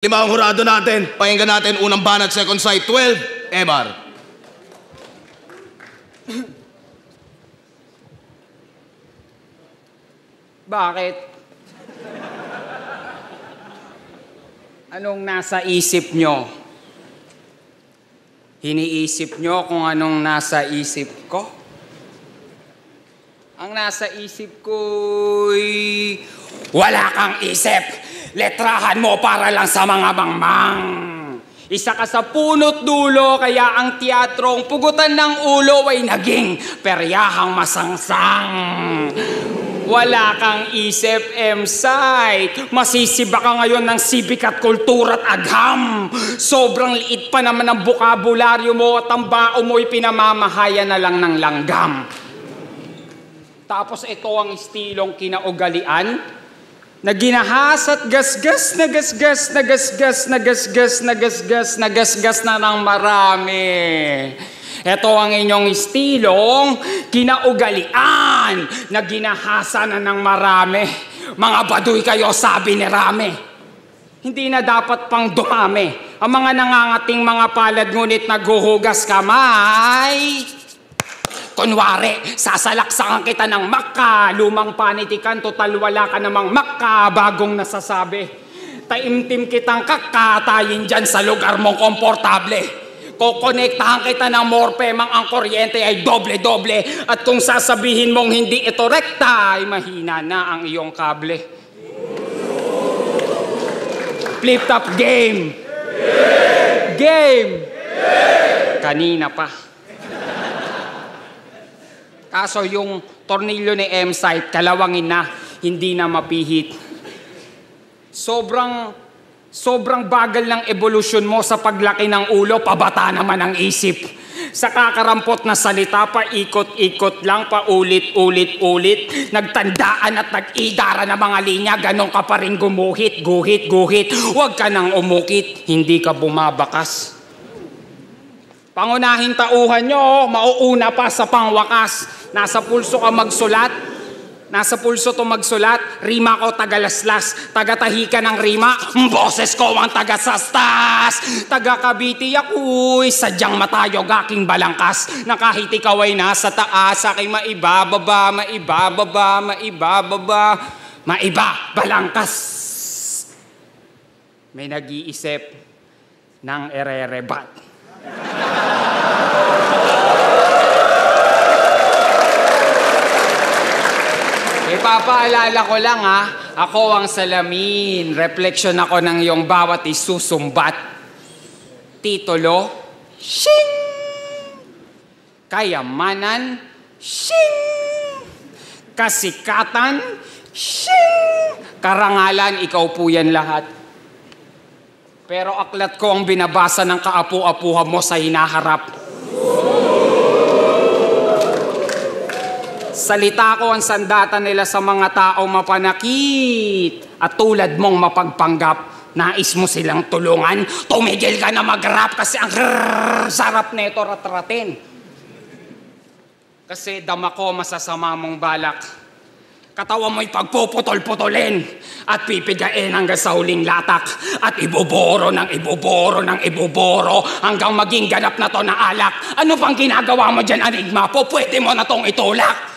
Lima ang hurado natin. Pakinggan natin unang banat, second side, 12. Emar. Bakit? Anong nasa isip nyo? Hiniisip nyo kung anong nasa isip ko? Ang nasa isip ko'y wala kang isip. Letrahan mo para lang sa mga mangmang. Isa ka sa punot dulo, kaya ang teatrong pugutan ng ulo ay naging peryahang masangsang. Wala kang isip, M-Site. Masisiba ka ngayon ng sibik at kultura at agham. Sobrang liit pa naman ang bukabularyo mo at ang bao mo'y pinamamahaya na lang ng langgam. Tapos ito ang estilong kinaugalian na ginahas at gasgas na gasgas na gasgas na gasgas na gasgas na gasgas na ng marami. Ito ang inyong estilong kinaugalian na ginahasa na ng marami. Mga baduy kayo, sabi ni Rame. Hindi na dapat pang dumami ang mga nangangating mga palad, ngunit naghuhugas kamay. Kunwari, sasalaksakan kita ng maka, lumang panitikan, total wala ka namang maka, bagong nasasabi. Taimtim kitang kakatayin dyan sa lugar mong komportable. Kukonektahan kita ng morpemang ang kuryente ay doble-doble. At kung sasabihin mong hindi ito rekta, ay mahina na ang iyong kable. Flip-top game! Game! Kanina pa. Kaso yung tornilyo ni M-Site, kalawangin na, hindi na mapihit. Sobrang bagal ng evolusyon mo sa paglaki ng ulo, pabata naman ang isip. Sa kakarampot na salita, pa ikot-ikot lang, pa ulit-ulit-ulit. Nagtandaan at nag-idara ng mga linya, ganun ka pa rin gumuhit, guhit. Huwag ka nang umukit, hindi ka bumabakas. Pangunahing tauhan nyo, mauuna pa sa pangwakas. Nasa pulso ka magsulat. Nasa pulso to magsulat. Rima ko tagalaslas. Tagatahi ka ng rima. Boses ko ang tagasastas. Taga-Cavite ako'y sadyang matayog aking balangkas. Na kahit ikaw ay nasa taas, aking maibababa, balangkas. May nag-iisip ng ererebat. Ipapaalala ko lang ako ang salamin. Refleksyon ako ng iyong bawat isusumbat. Titulo, shing! Kayamanan, shing! Kasikatan, shing! Karangalan, ikaw po yan lahat. Pero aklat ko ang binabasa ng kaapu-apuha mo sa hinaharap. Salita ko ang sandata nila sa mga tao mapanakit at tulad mong mapagpanggap. Nais mo silang tulungan, tumigil ka na mag-rap kasi ang sarap neto ratratin. Kasi dama ko masasama mong balak. Katawan mo'y pagpuputol-putulin at pipigain hanggang sa huling latak at ibuboro hanggang maging ganap na to na alak. Ano pang ginagawa mo dyan, Enigma? Pwede mo na tong itulak.